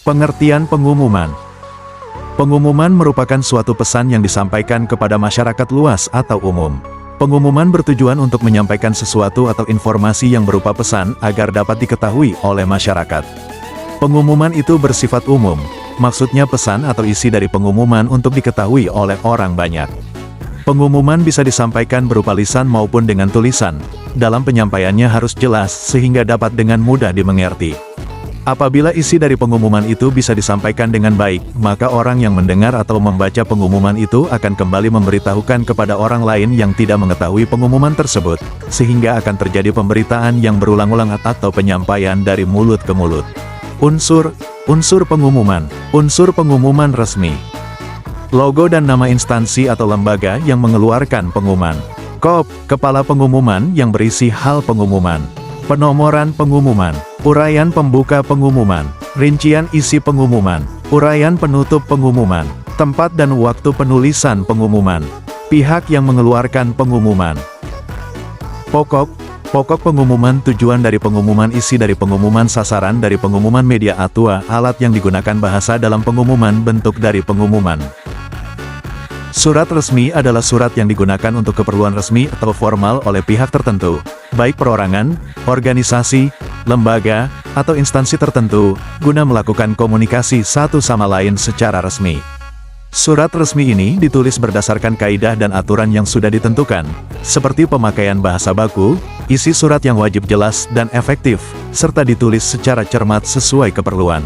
Pengertian pengumuman. Pengumuman merupakan suatu pesan yang disampaikan kepada masyarakat luas atau umum. Pengumuman bertujuan untuk menyampaikan sesuatu atau informasi yang berupa pesan agar dapat diketahui oleh masyarakat. Pengumuman itu bersifat umum, maksudnya pesan atau isi dari pengumuman untuk diketahui oleh orang banyak. Pengumuman bisa disampaikan berupa lisan maupun dengan tulisan. Dalam penyampaiannya harus jelas sehingga dapat dengan mudah dimengerti. Apabila isi dari pengumuman itu bisa disampaikan dengan baik, maka orang yang mendengar atau membaca pengumuman itu akan kembali memberitahukan kepada orang lain yang tidak mengetahui pengumuman tersebut, sehingga akan terjadi pemberitaan yang berulang-ulang atau penyampaian dari mulut ke mulut. Unsur pengumuman. Unsur pengumuman resmi. Logo dan nama instansi atau lembaga yang mengeluarkan pengumuman. KOP, kepala pengumuman yang berisi hal pengumuman. Penomoran pengumuman, uraian pembuka pengumuman, rincian isi pengumuman, uraian penutup pengumuman, tempat dan waktu penulisan pengumuman, pihak yang mengeluarkan pengumuman. Pokok pengumuman, tujuan dari pengumuman, isi dari pengumuman, sasaran dari pengumuman, media atau alat yang digunakan, bahasa dalam pengumuman, bentuk dari pengumuman. Surat resmi adalah surat yang digunakan untuk keperluan resmi atau formal oleh pihak tertentu, baik perorangan, organisasi, lembaga, atau instansi tertentu, guna melakukan komunikasi satu sama lain secara resmi. Surat resmi ini ditulis berdasarkan kaidah dan aturan yang sudah ditentukan, seperti pemakaian bahasa baku, isi surat yang wajib jelas dan efektif, serta ditulis secara cermat sesuai keperluan.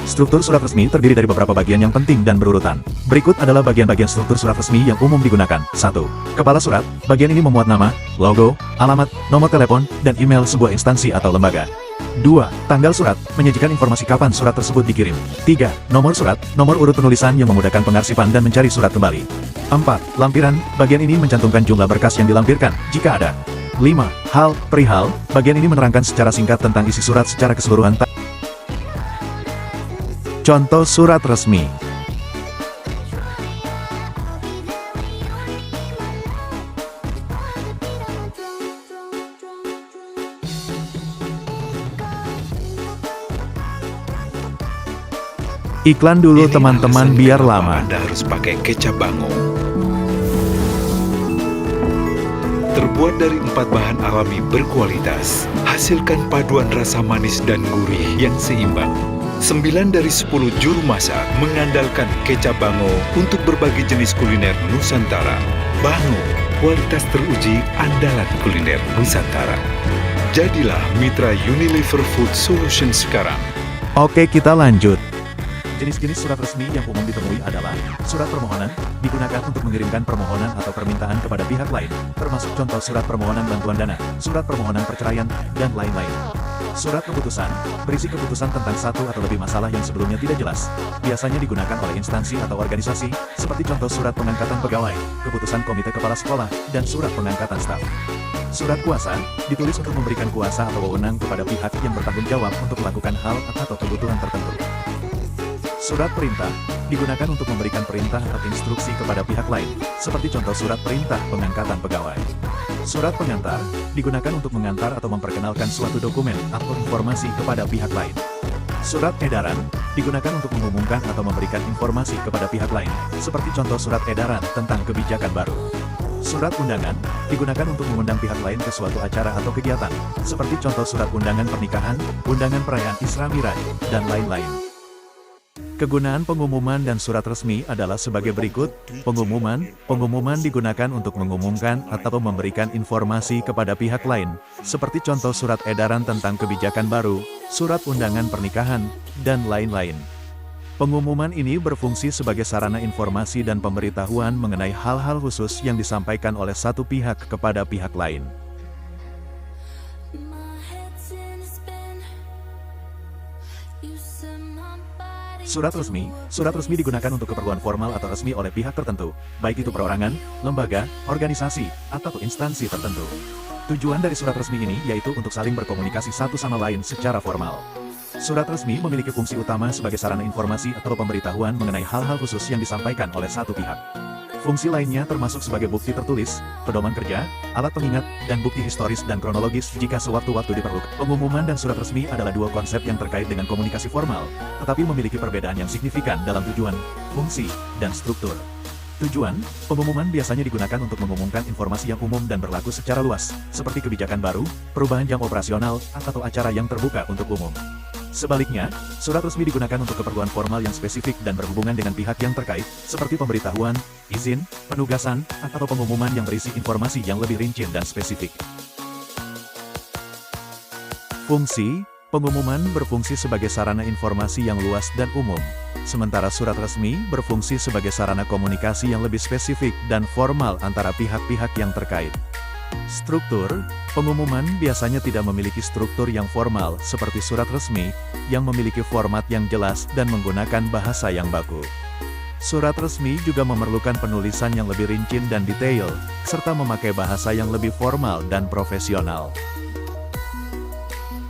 Struktur surat resmi terdiri dari beberapa bagian yang penting dan berurutan. Berikut adalah bagian-bagian struktur surat resmi yang umum digunakan. 1. Kepala surat. Bagian ini memuat nama, logo, alamat, nomor telepon, dan email sebuah instansi atau lembaga. 2. Tanggal surat, menyajikan informasi kapan surat tersebut dikirim. 3. Nomor surat, nomor urut penulisan yang memudahkan pengarsipan dan mencari surat kembali. 4. Lampiran, bagian ini mencantumkan jumlah berkas yang dilampirkan, jika ada. 5. Hal, perihal, bagian ini menerangkan secara singkat tentang isi surat secara keseluruhan. Contoh surat resmi. Iklan dulu teman-teman biar lama. Anda harus pakai kecap bango. Terbuat dari 4 bahan alami berkualitas. Hasilkan paduan rasa manis dan gurih yang seimbang. 9 dari 10 juru masak mengandalkan kecap Bango untuk berbagai jenis kuliner Nusantara. Bango, kualitas teruji andalan kuliner Nusantara. Jadilah mitra Unilever Food Solution sekarang. Oke, kita lanjut. Jenis-jenis surat resmi yang umum ditemui adalah surat permohonan, digunakan untuk mengirimkan permohonan atau permintaan kepada pihak lain, termasuk contoh surat permohonan bantuan dana, surat permohonan perceraian, dan lain-lain. Surat keputusan, berisi keputusan tentang satu atau lebih masalah yang sebelumnya tidak jelas, biasanya digunakan oleh instansi atau organisasi, seperti contoh surat pengangkatan pegawai, keputusan komite kepala sekolah, dan surat pengangkatan staf. Surat kuasa, ditulis untuk memberikan kuasa atau wewenang kepada pihak yang bertanggung jawab untuk melakukan hal atau kebutuhan tertentu. Surat perintah, digunakan untuk memberikan perintah atau instruksi kepada pihak lain, seperti contoh surat perintah pengangkatan pegawai. Surat pengantar, digunakan untuk mengantar atau memperkenalkan suatu dokumen atau informasi kepada pihak lain. Surat edaran, digunakan untuk mengumumkan atau memberikan informasi kepada pihak lain, seperti contoh surat edaran tentang kebijakan baru. Surat undangan, digunakan untuk mengundang pihak lain ke suatu acara atau kegiatan, seperti contoh surat undangan pernikahan, undangan perayaan Isra Miraj, dan lain-lain. Kegunaan pengumuman dan surat resmi adalah sebagai berikut. Pengumuman digunakan untuk mengumumkan atau memberikan informasi kepada pihak lain, seperti contoh surat edaran tentang kebijakan baru, surat undangan pernikahan, dan lain-lain. Pengumuman ini berfungsi sebagai sarana informasi dan pemberitahuan mengenai hal-hal khusus yang disampaikan oleh satu pihak kepada pihak lain. Surat resmi digunakan untuk keperluan formal atau resmi oleh pihak tertentu, baik itu perorangan, lembaga, organisasi, atau instansi tertentu. Tujuan dari surat resmi ini yaitu untuk saling berkomunikasi satu sama lain secara formal. Surat resmi memiliki fungsi utama sebagai sarana informasi atau pemberitahuan mengenai hal-hal khusus yang disampaikan oleh satu pihak. Fungsi lainnya termasuk sebagai bukti tertulis, pedoman kerja, alat pengingat, dan bukti historis dan kronologis jika sewaktu-waktu diperlukan. Pengumuman dan surat resmi adalah dua konsep yang terkait dengan komunikasi formal, tetapi memiliki perbedaan yang signifikan dalam tujuan, fungsi, dan struktur. Tujuan, pengumuman biasanya digunakan untuk mengumumkan informasi yang umum dan berlaku secara luas, seperti kebijakan baru, perubahan jam operasional, atau acara yang terbuka untuk umum. Sebaliknya, surat resmi digunakan untuk keperluan formal yang spesifik dan berhubungan dengan pihak yang terkait, seperti pemberitahuan, izin, penugasan, atau pengumuman yang berisi informasi yang lebih rinci dan spesifik. Fungsi, pengumuman berfungsi sebagai sarana informasi yang luas dan umum, sementara surat resmi berfungsi sebagai sarana komunikasi yang lebih spesifik dan formal antara pihak-pihak yang terkait. Struktur, pengumuman biasanya tidak memiliki struktur yang formal seperti surat resmi, yang memiliki format yang jelas dan menggunakan bahasa yang baku. Surat resmi juga memerlukan penulisan yang lebih rinci dan detail, serta memakai bahasa yang lebih formal dan profesional.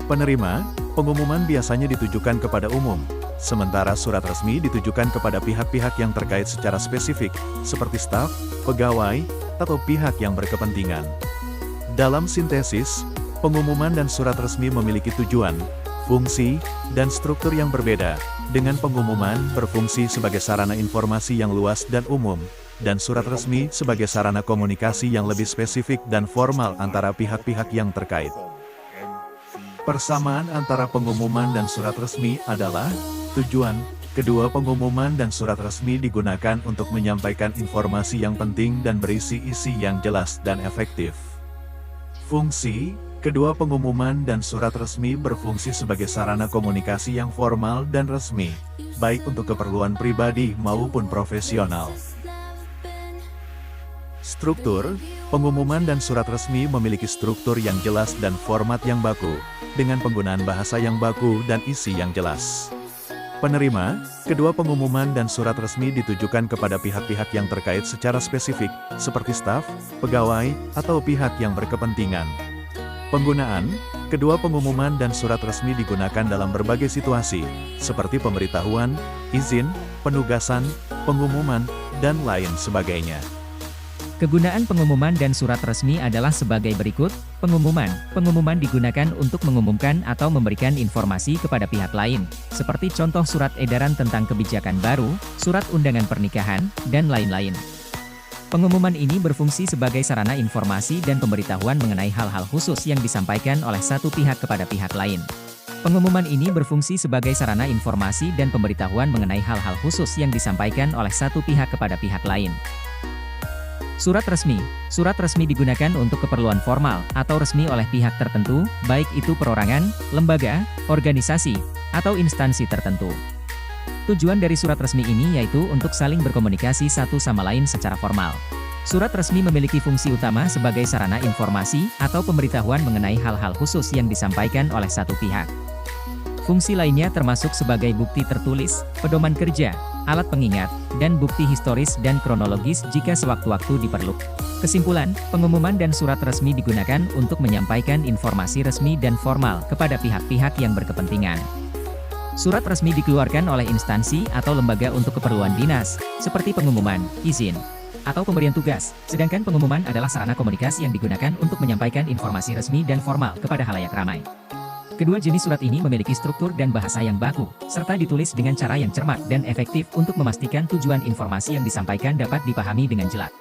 Penerima, pengumuman biasanya ditujukan kepada umum, sementara surat resmi ditujukan kepada pihak-pihak yang terkait secara spesifik, seperti staf, pegawai, atau pihak yang berkepentingan. Dalam sintesis, pengumuman dan surat resmi memiliki tujuan, fungsi, dan struktur yang berbeda, dengan pengumuman berfungsi sebagai sarana informasi yang luas dan umum, dan surat resmi sebagai sarana komunikasi yang lebih spesifik dan formal antara pihak-pihak yang terkait. Persamaan antara pengumuman dan surat resmi adalah tujuan. Kedua pengumuman dan surat resmi digunakan untuk menyampaikan informasi yang penting dan berisi isi yang jelas dan efektif. Fungsi, kedua pengumuman dan surat resmi berfungsi sebagai sarana komunikasi yang formal dan resmi, baik untuk keperluan pribadi maupun profesional. Struktur, pengumuman dan surat resmi memiliki struktur yang jelas dan format yang baku, dengan penggunaan bahasa yang baku dan isi yang jelas. Penerima, kedua pengumuman dan surat resmi ditujukan kepada pihak-pihak yang terkait secara spesifik, seperti staf, pegawai, atau pihak yang berkepentingan. Penggunaan, kedua pengumuman dan surat resmi digunakan dalam berbagai situasi, seperti pemberitahuan, izin, penugasan, pengumuman, dan lain sebagainya. Kegunaan pengumuman dan surat resmi adalah sebagai berikut. Pengumuman. Pengumuman digunakan untuk mengumumkan atau memberikan informasi kepada pihak lain, seperti contoh surat edaran tentang kebijakan baru, surat undangan pernikahan, dan lain-lain. Pengumuman ini berfungsi sebagai sarana informasi dan pemberitahuan mengenai hal-hal khusus yang disampaikan oleh satu pihak kepada pihak lain. Pengumuman ini berfungsi sebagai sarana informasi dan pemberitahuan mengenai hal-hal khusus yang disampaikan oleh satu pihak kepada pihak lain. Surat resmi. Surat resmi digunakan untuk keperluan formal atau resmi oleh pihak tertentu, baik itu perorangan, lembaga, organisasi, atau instansi tertentu. Tujuan dari surat resmi ini yaitu untuk saling berkomunikasi satu sama lain secara formal. Surat resmi memiliki fungsi utama sebagai sarana informasi atau pemberitahuan mengenai hal-hal khusus yang disampaikan oleh satu pihak. Fungsi lainnya termasuk sebagai bukti tertulis, pedoman kerja, alat pengingat, dan bukti historis dan kronologis jika sewaktu-waktu diperlukan. Kesimpulan, pengumuman dan surat resmi digunakan untuk menyampaikan informasi resmi dan formal kepada pihak-pihak yang berkepentingan. Surat resmi dikeluarkan oleh instansi atau lembaga untuk keperluan dinas, seperti pengumuman, izin, atau pemberian tugas, sedangkan pengumuman adalah sarana komunikasi yang digunakan untuk menyampaikan informasi resmi dan formal kepada halayak ramai. Kedua jenis surat ini memiliki struktur dan bahasa yang baku, serta ditulis dengan cara yang cermat dan efektif untuk memastikan tujuan informasi yang disampaikan dapat dipahami dengan jelas.